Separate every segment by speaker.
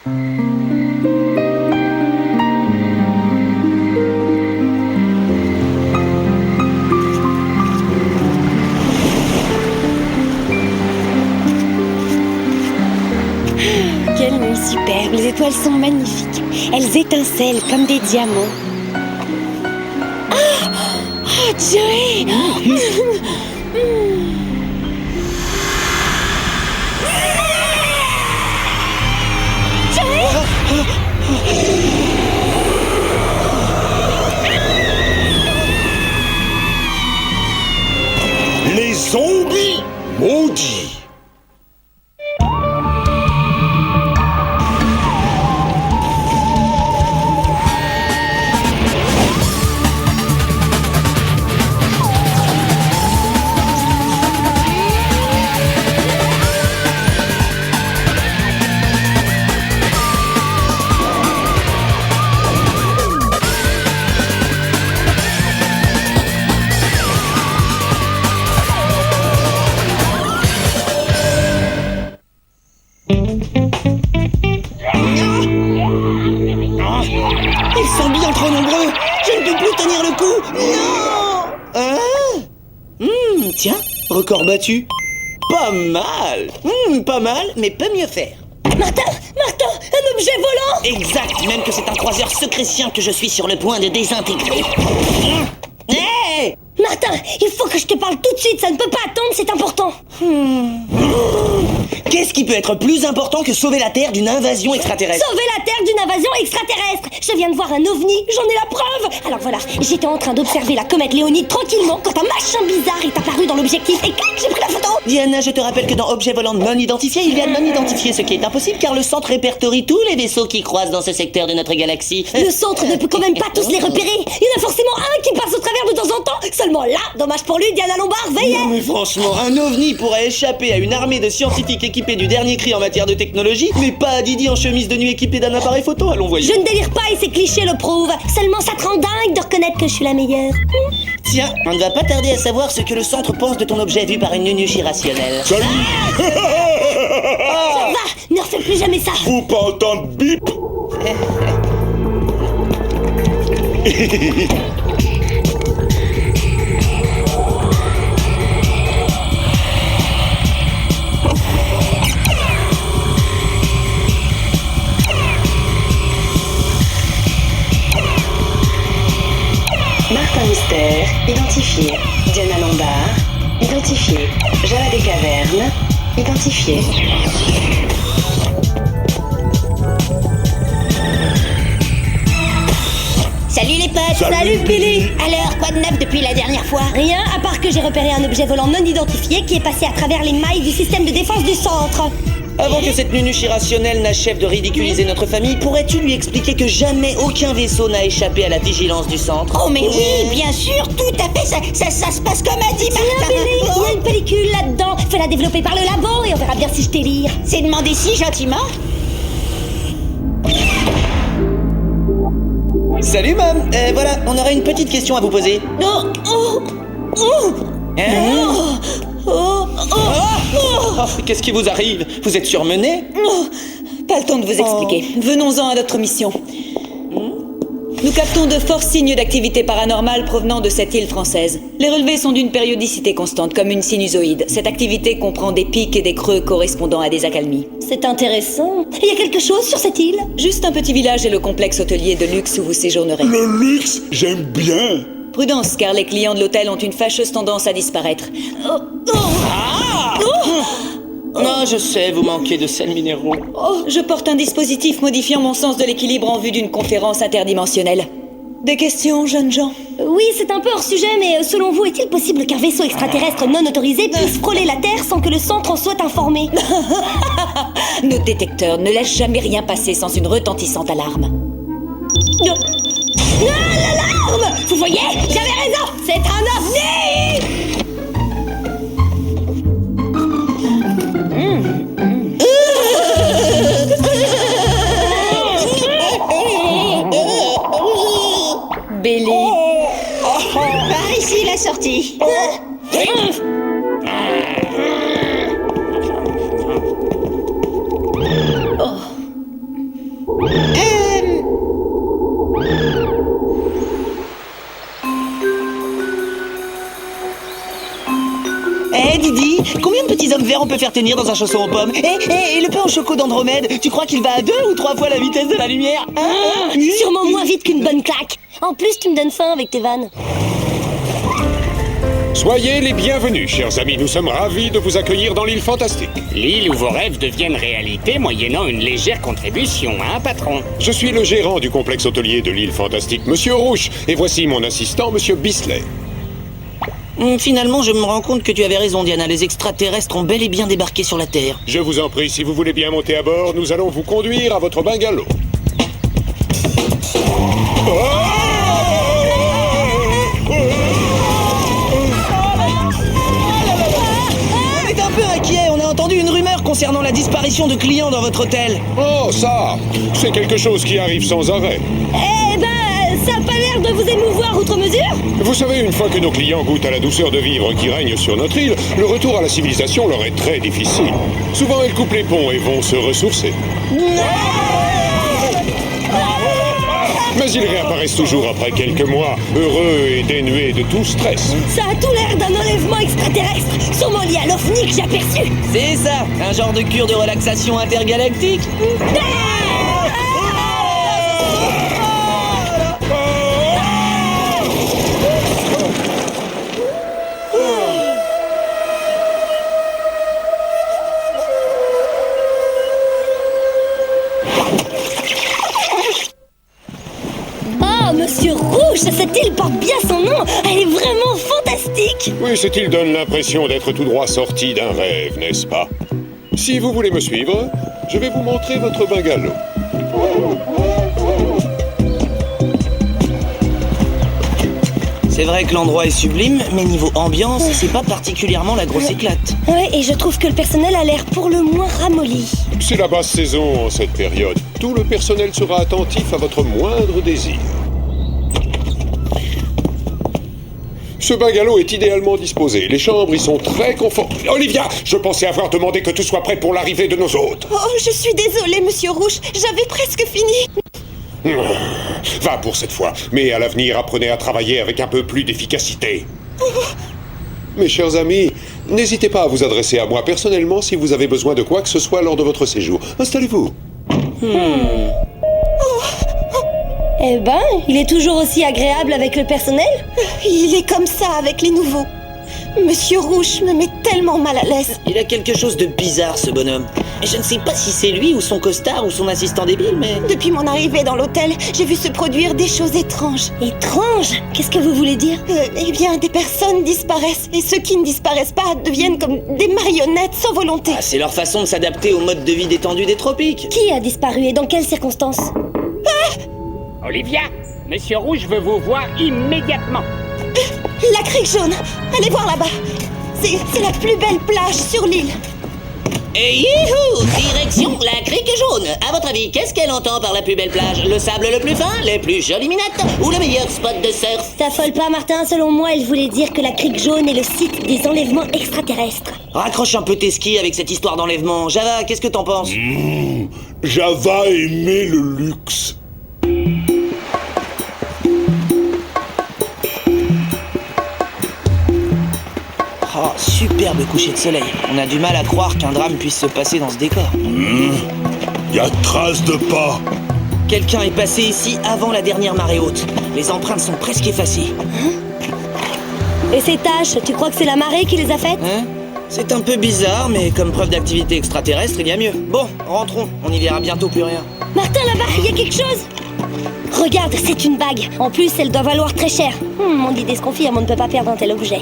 Speaker 1: Quelle nuit superbe, les étoiles sont magnifiques. Elles étincellent comme des diamants. Oh, Joey!
Speaker 2: Les zombies maudits.
Speaker 3: Ils sont bien trop nombreux. Je ne peux plus tenir le coup. Non. Tiens, record battu. Pas mal. Pas mal, mais peut mieux faire.
Speaker 1: Martin, un objet volant!
Speaker 3: Exact, même que c'est un croiseur secrétien que je suis sur le point de désintégrer. Hé!
Speaker 1: Martin, il faut que je te parle tout de suite, ça ne peut pas attendre, c'est important.
Speaker 3: Qu'est-ce qui peut être plus important que sauver la Terre d'une invasion extraterrestre?
Speaker 1: Sauver la Terre d'une invasion extraterrestre! Je viens de voir un ovni, j'en ai la preuve! Alors voilà, j'étais en train d'observer la comète Léonide tranquillement quand un machin bizarre est apparu dans l'objectif et clac, j'ai pris la photo!
Speaker 3: Diana, je te rappelle que dans Objet volant non identifié, il y a non identifié, ce qui est impossible car le centre répertorie tous les vaisseaux qui croisent dans ce secteur de notre galaxie.
Speaker 1: Le centre ne peut quand même pas tous les repérer! Il y en a forcément un qui passe au travers de temps en temps! Seulement là, dommage pour lui, Diana Lombard, veillez!
Speaker 3: Non mais franchement, un ovni pourrait échapper à une armée de scientifiques équipés du dernier cri en matière de technologie, mais pas à Didi en chemise de nuit équipée d'un appareil photo, allons voyez.
Speaker 1: Je ne délire pas et ces clichés le prouvent. Seulement ça te rend dingue de reconnaître que je suis la meilleure.
Speaker 3: Tiens, on ne va pas tarder à savoir ce que le centre pense de ton objet vu par une nunuche irrationnelle.
Speaker 2: Salut.
Speaker 1: Va, ne refais plus jamais ça.
Speaker 2: Faut pas entendre bip.
Speaker 4: Martin Mystère, identifié. Diana Lombard, identifié. Jala des Cavernes, identifié.
Speaker 1: Salut les potes.
Speaker 2: Salut, Billy.
Speaker 1: Alors, quoi de neuf depuis la dernière fois? Rien, à part que j'ai repéré un objet volant non identifié qui est passé à travers les mailles du système de défense du centre.
Speaker 3: Avant que cette nunuche irrationnelle n'achève de ridiculiser notre famille, pourrais-tu lui expliquer que jamais aucun vaisseau n'a échappé à la vigilance du centre?
Speaker 1: Oh mais oui, bien sûr, tout à fait, ça se passe comme a dit Martin. Billy, il y a une pellicule là-dedans. Fais-la développer par le labo et on verra bien si je délire. C'est demandé si gentiment.
Speaker 3: Salut Mam, voilà, on aurait une petite question à vous poser. Qu'est-ce qui vous arrive? Vous êtes surmené?
Speaker 5: Pas le temps de vous expliquer. Venons-en à notre mission. Nous captons de forts signes d'activité paranormale provenant de cette île française. Les relevés sont d'une périodicité constante, comme une sinusoïde. Cette activité comprend des pics et des creux correspondant à des accalmies.
Speaker 1: C'est intéressant. Il y a quelque chose sur cette île?
Speaker 5: Juste un petit village et le complexe hôtelier de luxe où vous séjournerez.
Speaker 2: Le luxe, j'aime bien.
Speaker 5: Prudence, car les clients de l'hôtel ont une fâcheuse tendance à disparaître.
Speaker 3: Non, je sais, vous manquez de sels minéraux.
Speaker 5: Je porte un dispositif modifiant mon sens de l'équilibre en vue d'une conférence interdimensionnelle. Des questions, jeunes gens?
Speaker 1: Oui, c'est un peu hors sujet, mais selon vous, est-il possible qu'un vaisseau extraterrestre non autorisé puisse frôler la Terre sans que le centre en soit informé?
Speaker 5: Nos détecteurs ne laissent jamais rien passer sans une retentissante alarme.
Speaker 1: L'alarme! Vous voyez? J'avais raison! C'est un ovni!
Speaker 5: Billy.
Speaker 1: Par ici, la sortie.
Speaker 3: faire tenir dans un chausson aux pommes. Et le pain au choco d'Andromède, tu crois qu'il va à 2 ou 3 fois la vitesse de la lumière?
Speaker 1: Sûrement moins vite qu'une bonne claque. En plus, tu me donnes faim avec tes vannes.
Speaker 6: Soyez les bienvenus, chers amis. Nous sommes ravis de vous accueillir dans l'île fantastique.
Speaker 7: L'île où vos rêves deviennent réalité moyennant une légère contribution, hein, patron?
Speaker 6: Je suis le gérant du complexe hôtelier de l'île fantastique, Monsieur Rouge, et voici mon assistant, Monsieur Bisley.
Speaker 3: Finalement, je me rends compte que tu avais raison, Diana. Les extraterrestres ont bel et bien débarqué sur la Terre.
Speaker 6: Je vous en prie, si vous voulez bien monter à bord, nous allons vous conduire à votre bungalow.
Speaker 3: On est un peu inquiets. On a entendu une rumeur concernant la disparition de clients dans votre hôtel.
Speaker 6: Oh, ça, c'est quelque chose qui arrive sans arrêt.
Speaker 1: Eh ben, ça a pas l'air de vous émouvoir outre mesure.
Speaker 6: Vous savez, une fois que nos clients goûtent à la douceur de vivre qui règne sur notre île, le retour à la civilisation leur est très difficile. Souvent, ils coupent les ponts et vont se ressourcer. Mais ils réapparaissent toujours après quelques mois, heureux et dénués de tout stress.
Speaker 1: Ça a tout l'air d'un enlèvement extraterrestre, sûrement lié à l'OVNI que j'ai aperçu.
Speaker 3: C'est ça, un genre de cure de relaxation intergalactique.
Speaker 1: Monsieur Rouge, cette île porte bien son nom. Elle est vraiment fantastique.
Speaker 6: Oui, cette île donne l'impression d'être tout droit sorti d'un rêve, n'est-ce pas? Si vous voulez me suivre, je vais vous montrer votre bungalow.
Speaker 3: C'est vrai que l'endroit est sublime, mais niveau ambiance, c'est pas particulièrement la grosse éclate.
Speaker 1: Ouais, et je trouve que le personnel a l'air pour le moins ramolli.
Speaker 6: C'est la basse saison en cette période. Tout le personnel sera attentif à votre moindre désir. Ce bungalow est idéalement disposé. Les chambres y sont très confortables. Olivia, je pensais avoir demandé que tout soit prêt pour l'arrivée de nos hôtes.
Speaker 1: Oh, je suis désolée, Monsieur Rouge. J'avais presque fini.
Speaker 6: Va pour cette fois, mais à l'avenir, apprenez à travailler avec un peu plus d'efficacité. Mes chers amis, n'hésitez pas à vous adresser à moi personnellement si vous avez besoin de quoi que ce soit lors de votre séjour. Installez-vous.
Speaker 1: Eh ben, il est toujours aussi agréable avec le personnel. Il est comme ça avec les nouveaux. Monsieur Rouge me met tellement mal à l'aise.
Speaker 3: Il a quelque chose de bizarre, ce bonhomme. Et je ne sais pas si c'est lui ou son costard ou son assistant débile, mais...
Speaker 1: Depuis mon arrivée dans l'hôtel, j'ai vu se produire des choses étranges. Étranges? Qu'est-ce que vous voulez dire? Eh bien, des personnes disparaissent. Et ceux qui ne disparaissent pas deviennent comme des marionnettes sans volonté.
Speaker 3: Ah, c'est leur façon de s'adapter au mode de vie détendu des tropiques.
Speaker 1: Qui a disparu et dans quelles circonstances?
Speaker 7: Olivia, Monsieur Rouge veut vous voir immédiatement.
Speaker 1: La crique jaune. Allez voir là-bas. C'est la plus belle plage sur l'île.
Speaker 3: Et youhou! Direction la crique jaune. À votre avis, qu'est-ce qu'elle entend par la plus belle plage? Le sable le plus fin, les plus jolies minettes ou le meilleur spot de surf?
Speaker 1: T'affole pas, Martin. Selon moi, elle voulait dire que la crique jaune est le site des enlèvements extraterrestres.
Speaker 3: Raccroche un peu tes skis avec cette histoire d'enlèvement. Java, qu'est-ce que t'en penses?
Speaker 2: Java aimait le luxe.
Speaker 3: Oh, superbe coucher de soleil. On a du mal à croire qu'un drame puisse se passer dans ce décor.
Speaker 2: Y a trace de pas.
Speaker 3: Quelqu'un est passé ici avant la dernière marée haute. Les empreintes sont presque effacées.
Speaker 1: Et ces taches, tu crois que c'est la marée qui les a faites?
Speaker 3: Hein? C'est un peu bizarre, mais comme preuve d'activité extraterrestre, il y a mieux. Bon, rentrons. On n'y verra bientôt plus rien.
Speaker 1: Martin, là-bas, il y a quelque chose. Regarde, c'est une bague. En plus, elle doit valoir très cher. Mon idée se confirme, on ne peut pas perdre un tel objet.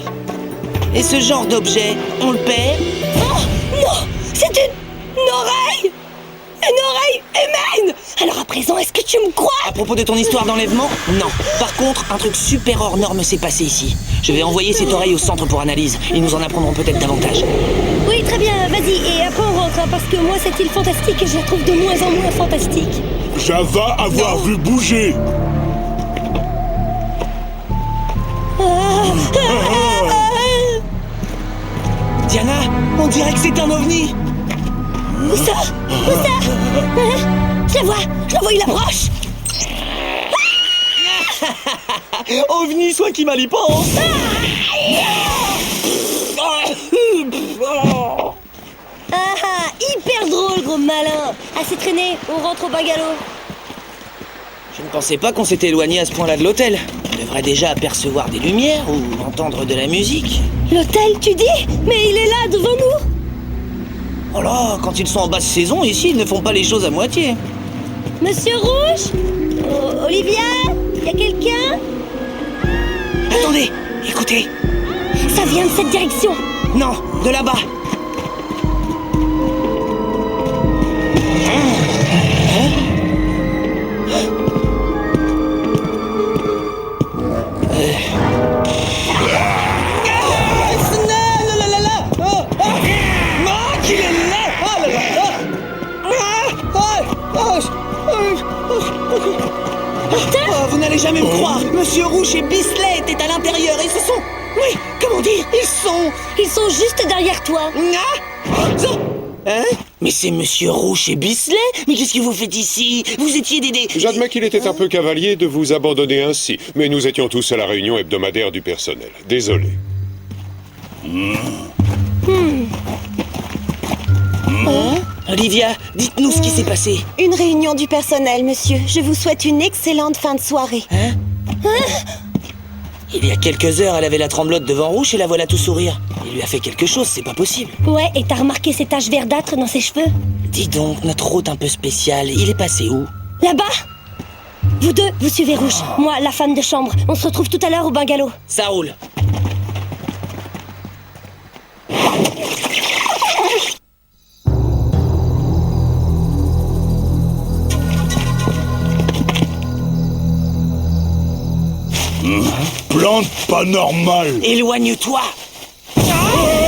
Speaker 3: Et ce genre d'objet, on le perd?
Speaker 1: Oh non, c'est une oreille. Une oreille humaine. Alors à présent, est-ce que tu me crois?
Speaker 3: À propos de ton histoire d'enlèvement, non. Par contre, un truc super hors norme s'est passé ici. Je vais envoyer cette oreille au centre pour analyse. Ils nous en apprendront peut-être davantage.
Speaker 1: Oui, très bien, vas-y. Et après on rentre, hein, parce que moi, cette île fantastique, je la trouve de moins en moins fantastique.
Speaker 2: Java avoir vu bouger.
Speaker 3: Diana, on dirait que c'est un ovni.
Speaker 1: Où ça? Où ça? Hein? Je la vois, il approche.
Speaker 3: OVNI, soit qui mal y pense.
Speaker 1: super drôle, gros malin. Assez traîné, on rentre au bungalow.
Speaker 3: Je ne pensais pas qu'on s'était éloigné à ce point-là de l'hôtel. On devrait déjà apercevoir des lumières ou entendre de la musique.
Speaker 1: L'hôtel, tu dis? Mais il est là, devant nous.
Speaker 3: Oh là, quand ils sont en basse saison, ici, ils ne font pas les choses à moitié.
Speaker 1: Monsieur Rouge? Olivia? Y a quelqu'un?
Speaker 3: Attendez, écoutez.
Speaker 1: Ça vient de cette direction.
Speaker 3: Non, de là-bas. Vous n'allez jamais me croire. Monsieur Rouge et Bisley étaient à l'intérieur et ce sont... Oui, comment dire?
Speaker 1: Ils sont juste derrière toi.
Speaker 3: Hein? Mais c'est Monsieur Rouge et Bisley? Mais qu'est-ce que vous faites ici? Vous étiez des...
Speaker 6: J'admets qu'il était un peu cavalier de vous abandonner ainsi, mais nous étions tous à la réunion hebdomadaire du personnel. Désolé.
Speaker 3: Olivia, dites-nous ce qui s'est passé.
Speaker 1: Une réunion du personnel, monsieur. Je vous souhaite une excellente fin de soirée.
Speaker 3: Il y a quelques heures, elle avait la tremblote devant Rouge et la voilà tout sourire. Il lui a fait quelque chose, c'est pas possible.
Speaker 1: Ouais, et t'as remarqué ces taches verdâtres dans ses cheveux?
Speaker 3: Dis donc, notre hôte un peu spécial, il est passé où?
Speaker 1: Là-bas. Vous deux, vous suivez Rouge. Moi, la femme de chambre. On se retrouve tout à l'heure au bungalow.
Speaker 3: Ça roule.
Speaker 2: Plante pas normale.
Speaker 3: Éloigne-toi.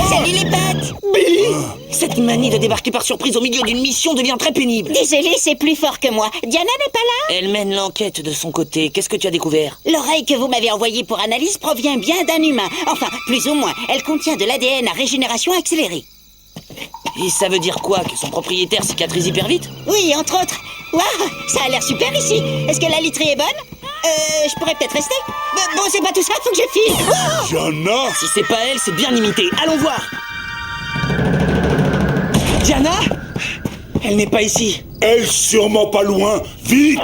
Speaker 1: Salut les pattes.
Speaker 3: Billy, cette manie de débarquer par surprise au milieu d'une mission devient très pénible.
Speaker 1: Désolé, c'est plus fort que moi. Diana n'est pas là?
Speaker 3: Elle mène l'enquête de son côté. Qu'est-ce que tu as découvert?
Speaker 8: L'oreille que vous m'avez envoyée pour analyse provient bien d'un humain. Enfin, plus ou moins. Elle contient de l'ADN à régénération accélérée.
Speaker 3: Et ça veut dire quoi? Que son propriétaire cicatrise hyper vite?
Speaker 8: Oui, entre autres. Waouh, ça a l'air super ici. Est-ce que la literie est bonne? Je pourrais peut-être rester. Bon, c'est pas tout ça, faut que je file. Oh
Speaker 2: Diana?
Speaker 3: Si c'est pas elle, c'est bien imité. Allons voir. Diana? Elle n'est pas ici.
Speaker 2: Elle sûrement pas loin. Vite!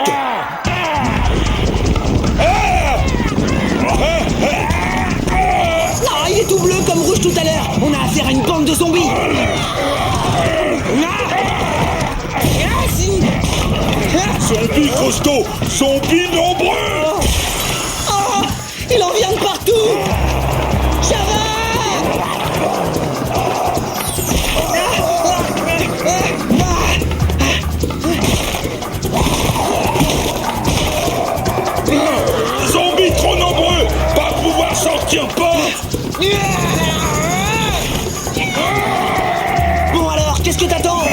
Speaker 3: Non, il est tout bleu comme Rouge tout à l'heure. On a affaire à une bande de zombies.
Speaker 2: Zombies costauds! Zombies nombreux!
Speaker 3: Oh, il en vient de partout. Java!
Speaker 2: Zombies trop nombreux! Pas pouvoir sortir porte!
Speaker 3: Bon alors, qu'est-ce que t'attends?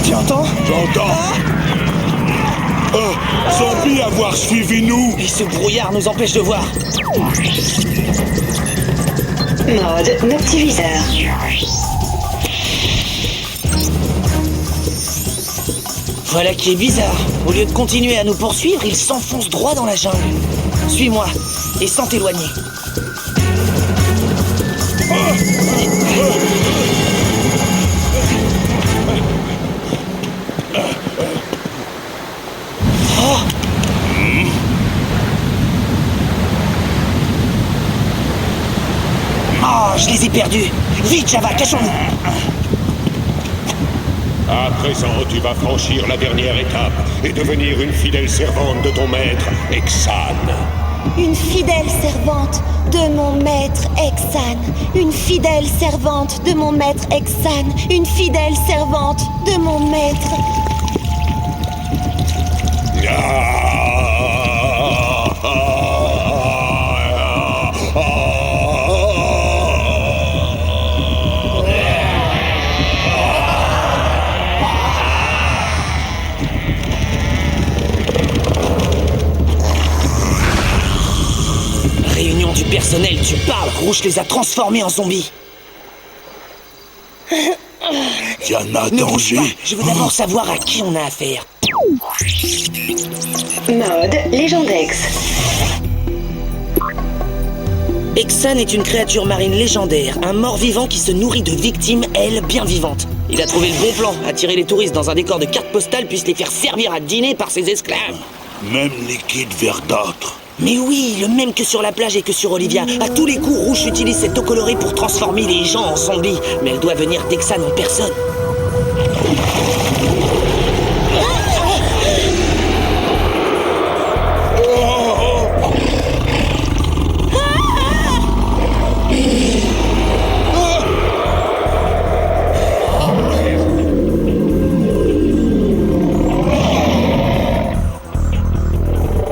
Speaker 3: Tu entends?
Speaker 2: J'entends! Zombie avoir suivi nous!
Speaker 3: Et ce brouillard nous empêche de voir.
Speaker 4: Mode noctiviseur.
Speaker 3: Voilà qui est bizarre. Au lieu de continuer à nous poursuivre, il s'enfonce droit dans la jungle. Suis-moi et sans t'éloigner. Oh, je les ai perdus. Vite, Java, cachons-nous.
Speaker 6: À présent, tu vas franchir la dernière étape et devenir une fidèle servante de ton maître, Exan.
Speaker 1: Une fidèle servante de mon maître Exan. Une fidèle servante de mon maître Exan. Une fidèle servante de mon maître.
Speaker 3: Réunion du personnel, tu parles. Rouge les a transformés en zombies.
Speaker 2: Diana,
Speaker 3: Ne bouge
Speaker 2: danger!
Speaker 3: pas. Je veux d'abord savoir à qui on a affaire.
Speaker 4: Mode Légendex.
Speaker 3: Exxon est une créature marine légendaire, un mort-vivant qui se nourrit de victimes, elles, bien vivantes. Il a trouvé le bon plan, attirer les touristes dans un décor de carte postale puis se les faire servir à dîner par ses esclaves.
Speaker 2: Même liquide verdâtre.
Speaker 3: Mais oui, le même que sur la plage et que sur Olivia. À tous les coups, Rouge utilise cette eau colorée pour transformer les gens en zombies. Mais elle doit venir d'Exxon en personne.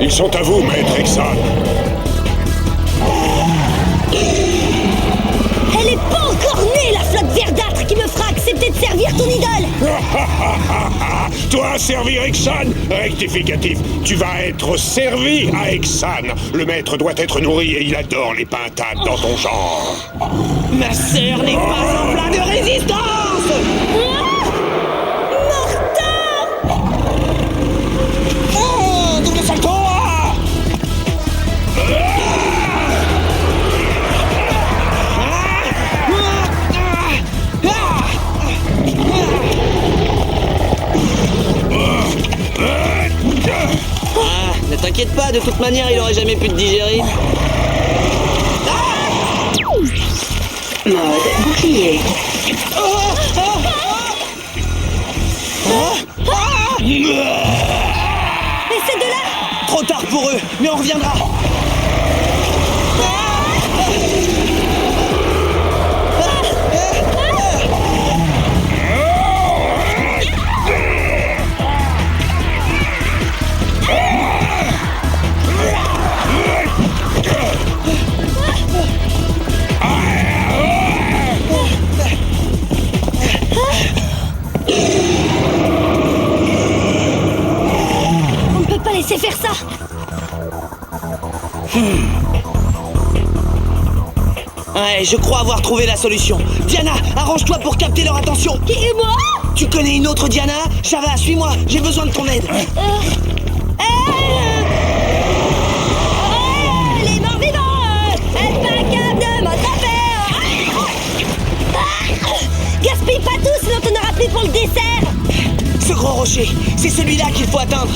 Speaker 6: Ils sont à vous, maître Exxon.
Speaker 1: Elle est pas encore née, la flotte verdâtre qui me fera accepter de servir ton idole.
Speaker 6: Toi, servir Exxon? Rectificatif. Tu vas être servi à Exxon. Le maître doit être nourri et il adore les pintades dans ton genre.
Speaker 3: Ma sœur n'est pas en plein de résistance.
Speaker 8: Double salto.
Speaker 3: Ne t'inquiète pas, de toute manière, il aurait jamais pu te digérer.
Speaker 4: Mode bouclier.
Speaker 1: Et c'est de là.
Speaker 3: Trop tard pour eux, mais on reviendra.
Speaker 1: On ne peut pas laisser faire ça.
Speaker 3: Ouais, je crois avoir trouvé la solution. Diana, arrange-toi pour capter leur attention.
Speaker 1: Et moi?
Speaker 3: Tu connais une autre Diana? Java, suis-moi, j'ai besoin de ton aide.
Speaker 1: Les morts vivants, êtes pas capables de m'attraper. Gaspille pas tout, sinon t'en auras plus pour le dessert.
Speaker 3: Ce gros rocher, c'est celui-là qu'il faut atteindre.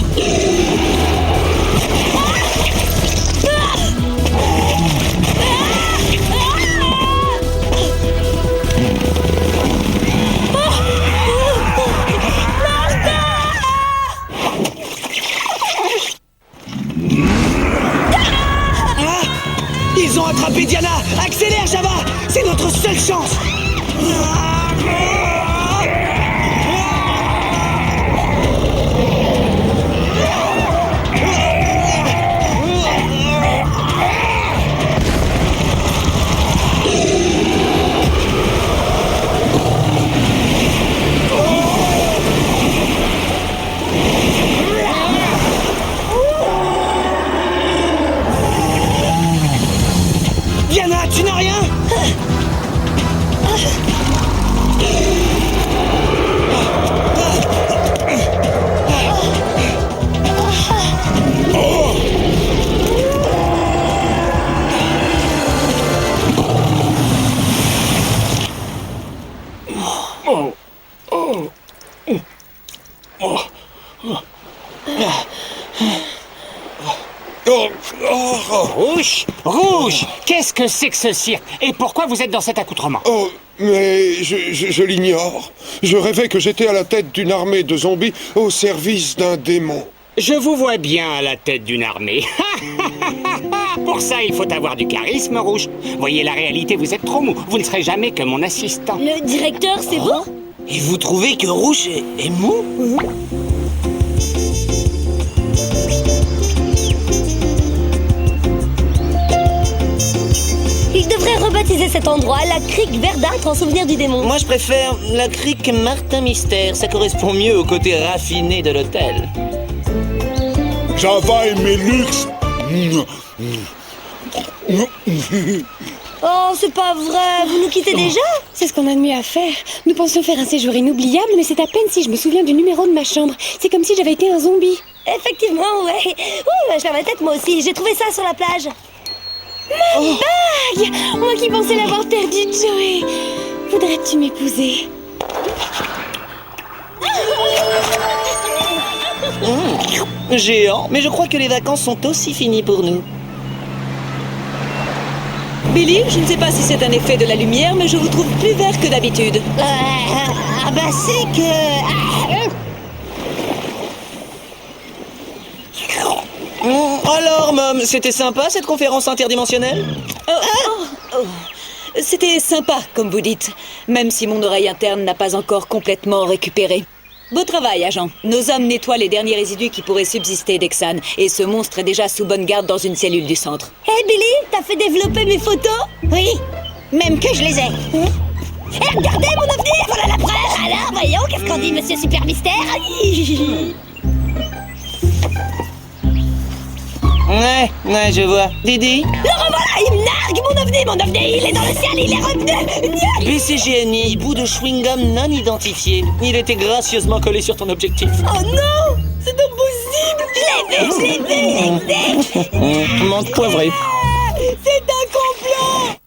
Speaker 3: Ils ont attrapé Diana. Accélère, Java. C'est notre seule chance. Diana, tu n'as rien?
Speaker 7: Rouge, Rouge, qu'est-ce que c'est que ce cirque? Et pourquoi vous êtes dans cet accoutrement?
Speaker 6: Oh, mais je l'ignore. Je rêvais que j'étais à la tête d'une armée de zombies au service d'un démon.
Speaker 7: Je vous vois bien à la tête d'une armée. Pour ça, il faut avoir du charisme, Rouge. Voyez la réalité, vous êtes trop mou. Vous ne serez jamais que mon assistant.
Speaker 1: Le directeur, c'est vous?
Speaker 3: Et vous trouvez que Rouge est mou?
Speaker 1: Il devrait rebaptiser cet endroit la crique verdâtre en souvenir du démon.
Speaker 3: Moi, je préfère la crique Martin Mystère. Ça correspond mieux au côté raffiné de l'hôtel.
Speaker 2: Java et Mélux.
Speaker 1: Oh, c'est pas vrai, vous nous quittez déjà?
Speaker 9: C'est ce qu'on a de mieux à faire. Nous pensions faire un séjour inoubliable, mais c'est à peine si je me souviens du numéro de ma chambre. C'est comme si j'avais été un zombie.
Speaker 1: Effectivement, ouais. Ouh, je perds la tête moi aussi, j'ai trouvé ça sur la plage. Ma bague!
Speaker 9: dingue! Moi qui pensais l'avoir perdu, Joey! Voudrais-tu m'épouser?
Speaker 3: Géant, mais je crois que les vacances sont aussi finies pour nous.
Speaker 5: Billy, je ne sais pas si c'est un effet de la lumière, mais je vous trouve plus vert que d'habitude.
Speaker 8: Bah c'est que...
Speaker 3: Alors, Mom, c'était sympa cette conférence interdimensionnelle?
Speaker 5: C'était sympa, comme vous dites, même si mon oreille interne n'a pas encore complètement récupéré. Beau travail, agent. Nos hommes nettoient les derniers résidus qui pourraient subsister d'Exan, et ce monstre est déjà sous bonne garde dans une cellule du centre.
Speaker 8: Hey Billy, t'as fait développer mes photos? Oui, même que je les ai. Et regardez mon ovni, voilà la preuve. Alors, voyons, qu'est-ce qu'on dit, monsieur Super Mystère?
Speaker 3: Ouais, je vois. Didi?
Speaker 8: Le revoilà, il me nargue, mon ovni, il est dans le ciel, il est revenu.
Speaker 3: BCGNI, bout de chewing-gum non identifié. Il était gracieusement collé sur ton objectif.
Speaker 8: Oh non, c'est impossible. Je l'ai vu.
Speaker 3: Menthe poivrée.
Speaker 8: C'est un complot.